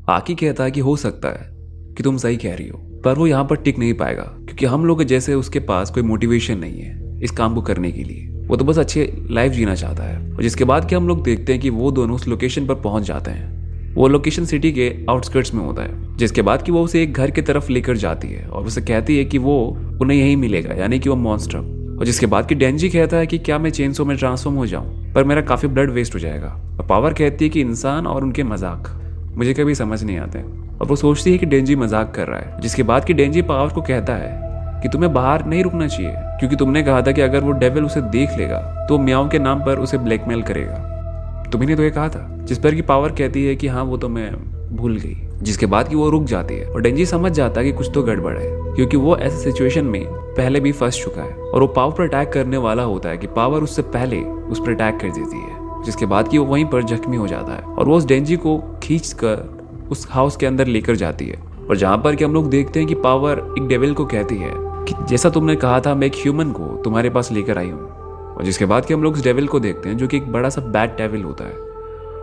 आकी कहता है कि हो सकता है कि तुम सही कह रही हो, पर वो यहाँ पर टिक नहीं पाएगा क्योंकि हम लोग जैसे उसके पास कोई मोटिवेशन नहीं है इस काम को करने के लिए। वो तो बस अच्छी लाइफ जीना चाहता है। और जिसके बाद कि हम लोग देखते हैं कि वो दोनों उस लोकेशन पर पहुंच जाते हैं। वो लोकेशन सिटी के आउटस्कर्ट्स में होता है। जिसके बाद कि वो उसे एक घर की तरफ लेकर जाती है और उसे कहती है कि वो उन्हें यहीं मिलेगा, यानी कि वो मॉन्स्टर। और जिसके बाद कि डेंजी कहता है कि क्या मैं चेनसो में ट्रांसफॉर्म हो जाऊं, पर मेरा काफी ब्लड वेस्ट हो जाएगा। और पावर कहती है कि इंसान और उनके मजाक मुझे कभी समझ नहीं आते। और वो सोचती है कि डेंजी मजाक कर रहा है। जिसके बाद कि डेंजी पावर को कहता है कि तुम्हें बाहर नहीं रुकना चाहिए क्योंकि तुमने कहा था कि अगर वो डेविल उसे देख लेगा तो म्याऊ के नाम पर उसे ब्लैकमेल करेगा। तुम्हें तो ये कहा था। जिस पर कि पावर कहती है कि हाँ वो तो मैं भूल गई। जिसके बाद कि वो रुक जाती है और डेंजी समझ जाता है कि कुछ तो गड़बड़ है क्योंकि वो ऐसे सिचुएशन में पहले भी फंस चुका है। और वो पावर पर अटैक करने वाला होता है कि पावर उससे पहले उस पर अटैक कर देती है। जिसके बाद कि वो वहीं पर जख्मी हो जाता है और वो उस डेंजी को खींच कर उस हाउस के अंदर लेकर जाती है। और जहाँ पर कि हम लोग देखते हैं कि पावर एक डेविल को कहती है कि जैसा तुमने कहा था मैं एक ह्यूमन को तुम्हारे पास लेकर आई हूँ। और जिसके बाद कि हम लोग उस डेविल को देखते हैं जो कि एक बड़ा सा बैड डेविल होता है।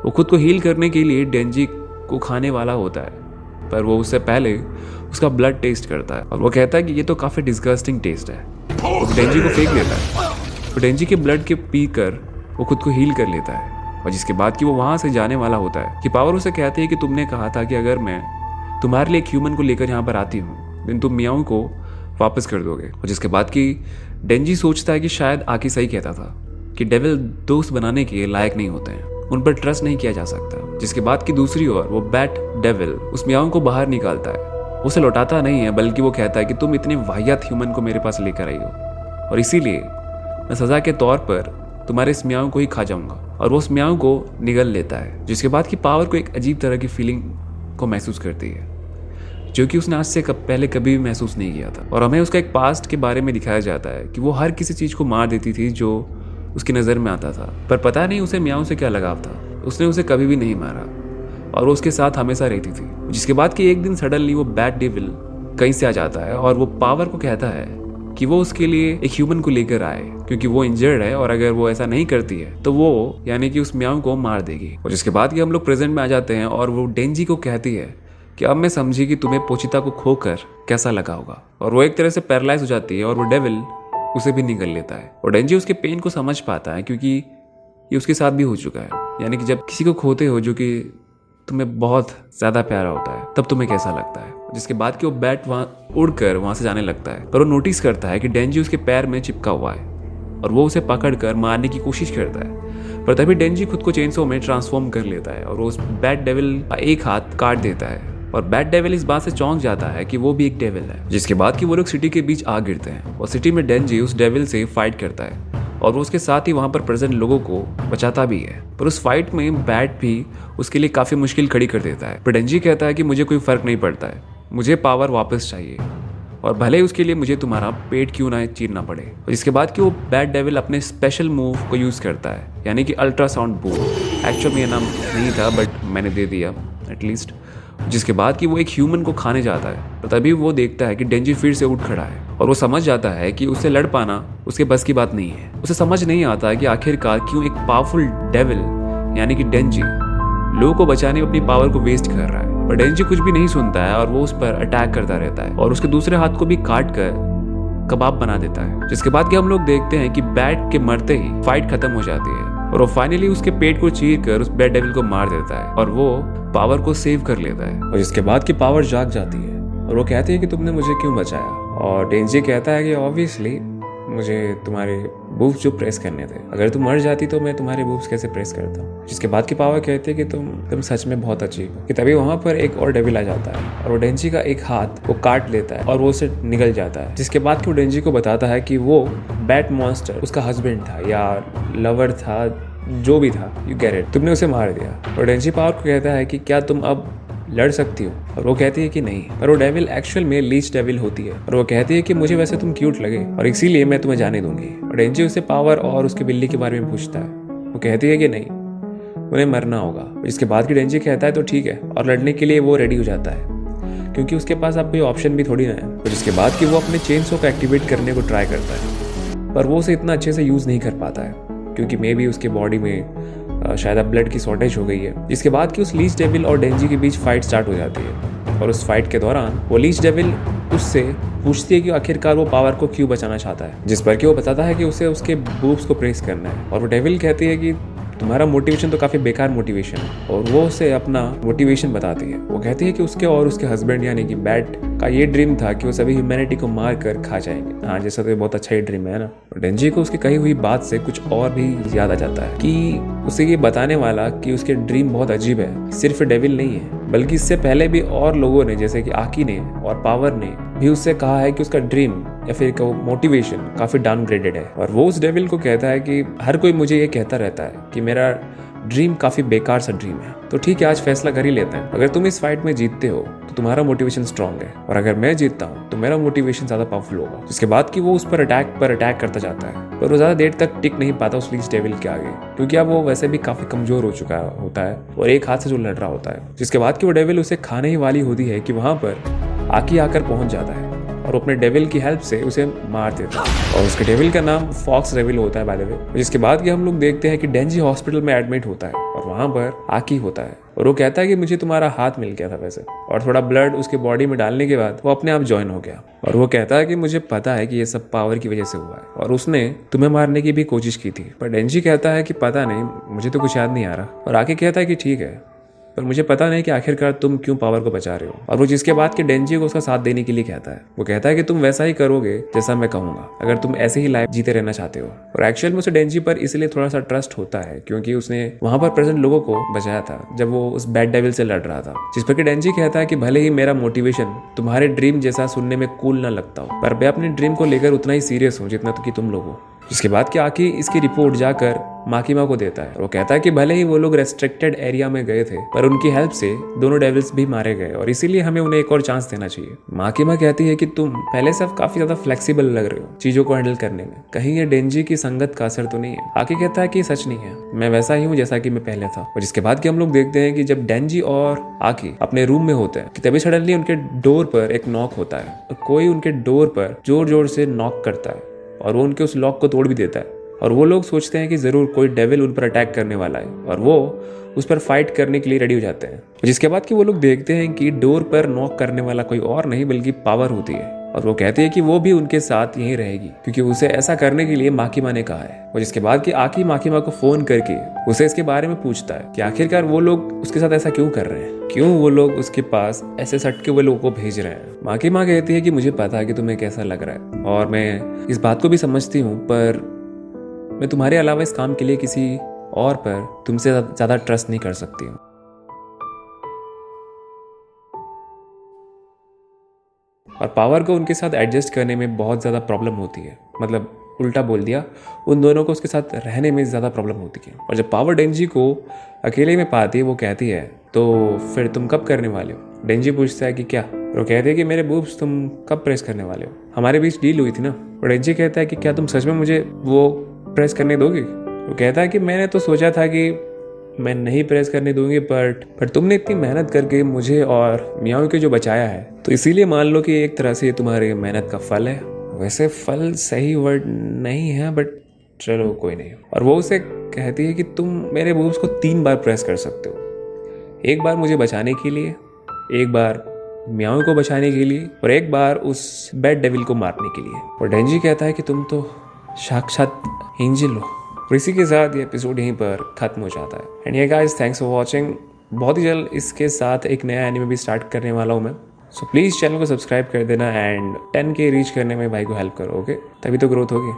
वो खुद को हील करने के लिए डेंजी को खाने वाला होता है, पर वो उससे पहले उसका ब्लड टेस्ट करता है और वो कहता है कि ये तो काफ़ी डिस्गस्टिंग टेस्ट है। वो डेंजी को फेंक देता है। तो डेंजी के ब्लड के पी कर वो खुद को हील कर लेता है। और जिसके बाद कि वो वहाँ से जाने वाला होता है कि पावर उसे कहती है कि तुमने कहा था कि अगर मैं तुम्हारे लिए एक ह्यूमन को लेकर यहाँ पर आती हूँ देन तुम म्याऊ को वापस कर दोगे। और जिसके बाद कि डेंजी सोचता है कि शायद आकी सही कहता था कि डेविल दोस्त बनाने के लायक नहीं होते हैं, उन पर ट्रस्ट नहीं किया जा सकता। जिसके बाद की दूसरी ओर वो बैट डेविल उस म्याऊ को बाहर निकालता है। उसे लौटाता नहीं है बल्कि वो कहता है कि तुम इतने वाहियात ह्यूमन को मेरे पास लेकर आई हो और इसीलिए मैं सजा के तौर पर तुम्हारे इस म्याऊ को ही खा जाऊंगा। और वो उस म्याऊ को निगल लेता है। जिसके बाद की पावर को एक अजीब तरह की फीलिंग को महसूस करती है जो कि उसने आज से पहले कभी भी महसूस नहीं किया था। और हमें उसका एक पास्ट के बारे में दिखाया जाता है कि वो हर किसी चीज़ को मार देती थी जो उसकी नज़र में आता था, पर पता नहीं उसे म्याऊ से क्या लगाव था। उसने उसे कभी भी नहीं मारा और वो उसके साथ हमेशा रहती थी। जिसके बाद कि एक दिन सडनली वो बैड डेविल कहीं से आ जाता है और वो पावर को कहता है कि वो उसके लिए एक ह्यूमन को लेकर आए क्योंकि वो इंजर्ड है और अगर वो ऐसा नहीं करती है तो वो यानी कि उस म्याऊ को मार देगी। और जिसके बाद कि हम लोग प्रेजेंट में आ जाते हैं और वो डेंजी को कहती है कि अब मैं समझी कि तुम्हें पोचिता को खोकर कैसा लगा होगा। और वो एक तरह से पैरालाइज हो जाती है और वो डेविल उसे भी निगल लेता है। और डेंजी उसके पेन को समझ पाता है क्योंकि ये उसके साथ भी हो चुका है। यानी कि जब किसी को खोते हो जो कि तुम्हें बहुत ज़्यादा प्यारा होता है तब तुम्हें कैसा लगता है। जिसके बाद कि वो बैट वहाँ उड़कर वहाँ से जाने लगता है, पर वो नोटिस करता है कि डेंजी उसके पैर में चिपका हुआ है और वो उसे पकड़कर मारने की कोशिश करता है। पर तभी डेंजी खुद को चेनसो में ट्रांसफॉर्म कर लेता है और वो उस बैड डेविल का एक हाथ काट देता है। और बैड डेविल इस बात से चौंक जाता है कि वो भी एक डेविल है। जिसके बाद कि वो लोग सिटी के बीच आ गिरते हैं और सिटी में डेंजी उस डेविल से फाइट करता है और वो उसके साथ ही वहाँ पर प्रेजेंट लोगों को बचाता भी है। पर उस फाइट में बैट भी उसके लिए काफ़ी मुश्किल खड़ी कर देता है। पर डेंजी कहता है कि मुझे कोई फ़र्क नहीं पड़ता है, मुझे पावर वापस चाहिए और भले ही उसके लिए मुझे तुम्हारा पेट क्यों ना चीरना पड़े। और इसके बाद कि वो बैड डेविल अपने स्पेशल मूव को यूज़ करता है यानी कि अल्ट्रासाउंड बूम। एक्चुअल में ये नाम नहीं था बट मैंने दे दिया एटलीस्ट। जिसके बाद कि वो एक ह्यूमन को खाने जाता है तो तभी वो देखता है कि डेंजी फिर से उठ खड़ा है और वो समझ जाता है कि उससे लड़ पाना उसके बस की बात नहीं है। उसे समझ नहीं आता कि आखिरकार क्यों एक पावरफुल डेविल यानी कि डेंजी लोगों को बचाने में अपनी पावर को वेस्ट कर रहा है। पर डेंजी कुछ भी नहीं सुनता है और वो उस पर अटैक करता रहता है और उसके दूसरे हाथ को भी काट कर कबाब बना देता है। जिसके बाद कि हम लोग देखते हैं कि बैट के मरते ही फाइट खत्म हो जाती है और वो फाइनली उसके पेट को चीर कर उस बैड डेविल को मार देता है और वो पावर को सेव कर लेता है। और जिसके बाद की पावर जाग जाती है और वो कहती है कि तुमने मुझे क्यों बचाया। और डेंजी कहता है कि ऑब्वियसली मुझे तुम्हारे बूब्स जो प्रेस करने थे, अगर तुम मर जाती तो मैं तुम्हारे बूब्स कैसे प्रेस करता। जिसके बाद की पावर कहती है कि तुम सच में बहुत अच्छी हो। कि तभी वहाँ पर एक और डेविल आ जाता है और वो डेंजी का एक हाथ वो काट लेता है और वो उसे निगल जाता है। जिसके बाद कि वो डेंजी को बताता है कि वो बैट मॉन्स्टर उसका हस्बैंड था या लवर था, जो भी था, यू गेट इट, तुमने उसे मार दिया। और डेंजी पावर को कहता है कि क्या तुम अब लड़ सकती हो। और वो कहती है कि नहीं। पर वो डेविल एक्चुअल में लीच डेविल होती है और वो कहती है कि मुझे वैसे तुम क्यूट लगे और इसीलिए मैं तुम्हें जाने दूंगी। और डेंजी उससे पावर और उसके बिल्ली के बारे में पूछता है। वो कहती है कि नहीं, उन्हें मरना होगा। इसके बाद की डेंजी कहता है तो ठीक है और लड़ने के लिए वो रेडी हो जाता है क्योंकि उसके पास अब कोई ऑप्शन भी थोड़ी ना है। और जिसके बाद कि वो अपने चेनसो को एक्टिवेट करने को ट्राई करता है पर वो उसे इतना अच्छे से यूज़ नहीं कर पाता है क्योंकि मे बी उसके बॉडी में शायद अब ब्लड की शॉर्टेज हो गई है। जिसके बाद कि उस लीच डेविल और डेंजी के बीच फाइट स्टार्ट हो जाती है और उस फाइट के दौरान वो लीच डेविल उससे पूछती है कि आखिरकार वो पावर को क्यों बचाना चाहता है, जिस पर कि वो बताता है कि उसे उसके बूब्स को प्रेस करना है। और वो डेविल कहती है कि तुम्हारा मोटिवेशन तो काफ़ी बेकार मोटिवेशन है, और वो उसे अपना मोटिवेशन बताती है। वो कहती है कि उसके और उसके हस्बैंड यानी कि बैट का ये ड्रीम था कि वो सभी ह्यूमैनिटी को मार कर खा जाएंगे। हाँ, जैसा तो ये बहुत अच्छा ही ड्रीम है ना। डेंजी को उसकी कही हुई बात से कुछ और भी याद आ जाता है कि उसे ये बताने वाला कि उसके ड्रीम बहुत अजीब है सिर्फ डेविल नहीं है, बल्कि इससे पहले भी और लोगों ने जैसे कि आकी ने और पावर ने भी उससे कहा है कि उसका ड्रीम या फिर मोटिवेशन काफ़ी डाउनग्रेडेड है। और वो उस डेविल को कहता है कि हर कोई मुझे ये कहता रहता है कि मेरा ड्रीम काफ़ी बेकार सा ड्रीम है, तो ठीक है आज फैसला कर ही लेते हैं। अगर तुम इस फाइट में जीतते हो तो तुम्हारा मोटिवेशन स्ट्रांग है, और अगर मैं जीतता हूँ तो मेरा मोटिवेशन ज़्यादा पावरफुल होगा। जिसके बाद कि वो उस पर अटैक करता जाता है, पर वो ज़्यादा देर तक टिक नहीं पाता उस लीच डेविल के आगे, क्योंकि अब वो वैसे भी काफ़ी कमज़ोर हो चुका होता है और एक हाथ से जो लड़ रहा होता है। जिसके बाद कि वो डेविल उसे खाने ही वाली होती है कि वहाँ पर आकी आकर पहुँच जाता है और अपने डेविल की हेल्प से उसे मार देता है, और उसके डेविल का नाम फॉक्स डेविल होता है बाय द वे। जिसके बाद कि हम लोग देखते हैं कि डेंजी हॉस्पिटल में एडमिट होता है और वहाँ पर आकी होता है और वो कहता है कि मुझे तुम्हारा हाथ मिल गया था वैसे, और थोड़ा ब्लड उसके बॉडी में डालने के बाद वो अपने आप ज्वाइन हो गया। और वो कहता है कि मुझे पता है कि ये सब पावर की वजह से हुआ है और उसने तुम्हें मारने की भी कोशिश की थी, पर डेंजी कहता है कि पता नहीं, मुझे तो कुछ याद नहीं आ रहा। और आकी कहता है कि ठीक है, पर मुझे पता नहीं कि आखिरकार तुम क्यों पावर को बचा रहे हो। और वो जिसके बाद कि डेंजी को उसका साथ देने के लिए कहता है, वो कहता है कि तुम वैसा ही करोगे जैसा मैं कहूंगा, अगर तुम ऐसे ही लाइफ जीते रहना चाहते हो। और एक्चुअल में उसे डेंजी पर इसलिए थोड़ा सा ट्रस्ट होता है क्योंकि उसने वहां पर प्रेजेंट लोगों को बचाया था जब वो उस बैड डेविल से लड़ रहा था। जिस पर कि डेंजी कहता है कि भले ही मेरा मोटिवेशन तुम्हारे ड्रीम जैसा सुनने में कूल ना लगता हो, पर मैं अपने ड्रीम को लेकर उतना ही सीरियस हूँ जितना कि तुम लोग हो। जिसके बाद कि आकी इसकी रिपोर्ट जाकर माकीमा को देता है। वो कहता है कि भले ही वो लोग रेस्ट्रिक्टेड एरिया में गए थे, पर उनकी हेल्प से दोनों डेविल्स भी मारे गए और इसीलिए हमें उन्हें एक और चांस देना चाहिए। माकीमा कहती है कि तुम पहले से काफी ज्यादा फ्लेक्सिबल लग रहे हो चीजों को हैंडल करने में, कहीं ये डेंजी की संगत का असर तो नहीं है। आकी कहता है कि सच नहीं है, मैं वैसा ही हूँ जैसा कि मैं पहले था। और जिसके बाद कि हम लोग देखते हैं कि जब डेंजी और आकी अपने रूम में होते हैं कि तभी सडनली उनके डोर पर एक नॉक होता है और कोई उनके डोर पर जोर जोर से नॉक करता है और वो उनके उस लॉक को तोड़ भी देता है। और वो लोग सोचते हैं कि जरूर कोई डेविल उन पर अटैक करने वाला है और वो उस पर फाइट करने के लिए रेडी हो जाते हैं। जिसके बाद कि वो लोग देखते हैं कि डोर पर नॉक करने वाला कोई और नहीं बल्कि पावर होती है, और वो कहती है कि वो भी उनके साथ यहीं रहेगी क्योंकि उसे ऐसा करने के लिए माकीमा ने कहा है। और जिसके बाद कि आकी माकीमा को फोन करके उसे इसके बारे में पूछता है कि आखिरकार वो लोग उसके साथ ऐसा क्यों कर रहे हैं, क्यों वो लोग उसके पास ऐसे सटके हुए लोगों को भेज रहे हैं। माकीमा कहती है कि मुझे पता है कि तुम्हें कैसा लग रहा है और मैं इस बात को भी समझती हूँ, पर मैं तुम्हारे अलावा इस काम के लिए किसी और पर तुमसे ज्यादा ट्रस्ट नहीं कर सकती हूँ। और पावर को उनके साथ एडजस्ट करने में बहुत ज़्यादा प्रॉब्लम होती है, मतलब उल्टा बोल दिया, उन दोनों को उसके साथ रहने में ज़्यादा प्रॉब्लम होती है। और जब पावर डेंजी को अकेले में पाती है वो कहती है तो फिर तुम कब करने वाले हो। डेंजी पूछता है कि क्या, वो कहते हैं कि मेरे बूब्स तुम कब प्रेस करने वाले हो, हमारे बीच डील हुई थी ना। और डेंजी कहता है कि क्या तुम सच में मुझे वो प्रेस करने दोगे। वो कहता है कि मैंने तो सोचा था कि मैं नहीं प्रेस करने दूंगी, पर तुमने इतनी मेहनत करके मुझे और मियाओ के जो बचाया है, तो इसीलिए मान लो कि एक तरह से तुम्हारी मेहनत का फल है। वैसे फल सही वर्ड नहीं है, बट चलो कोई नहीं। और वो उसे कहती है कि तुम मेरे बूब्स को 3 बार प्रेस कर सकते हो, एक बार मुझे बचाने के लिए, एक बार मियाओ को बचाने के लिए, और एक बार उस बैड डेविल को मारने के लिए। और डेंजी कहता है कि तुम तो साक्षात एंजल हो। और इसी के साथ ये एपिसोड यहीं पर खत्म हो जाता है। एंड ये गाइस, थैंक्स फॉर वॉचिंग। बहुत ही जल्द इसके साथ एक नया एनिमे भी स्टार्ट करने वाला हूँ मैं, सो प्लीज़ चैनल को सब्सक्राइब कर देना एंड 10K रीच करने में भाई को हेल्प करो, ओके? तभी तो ग्रोथ होगी।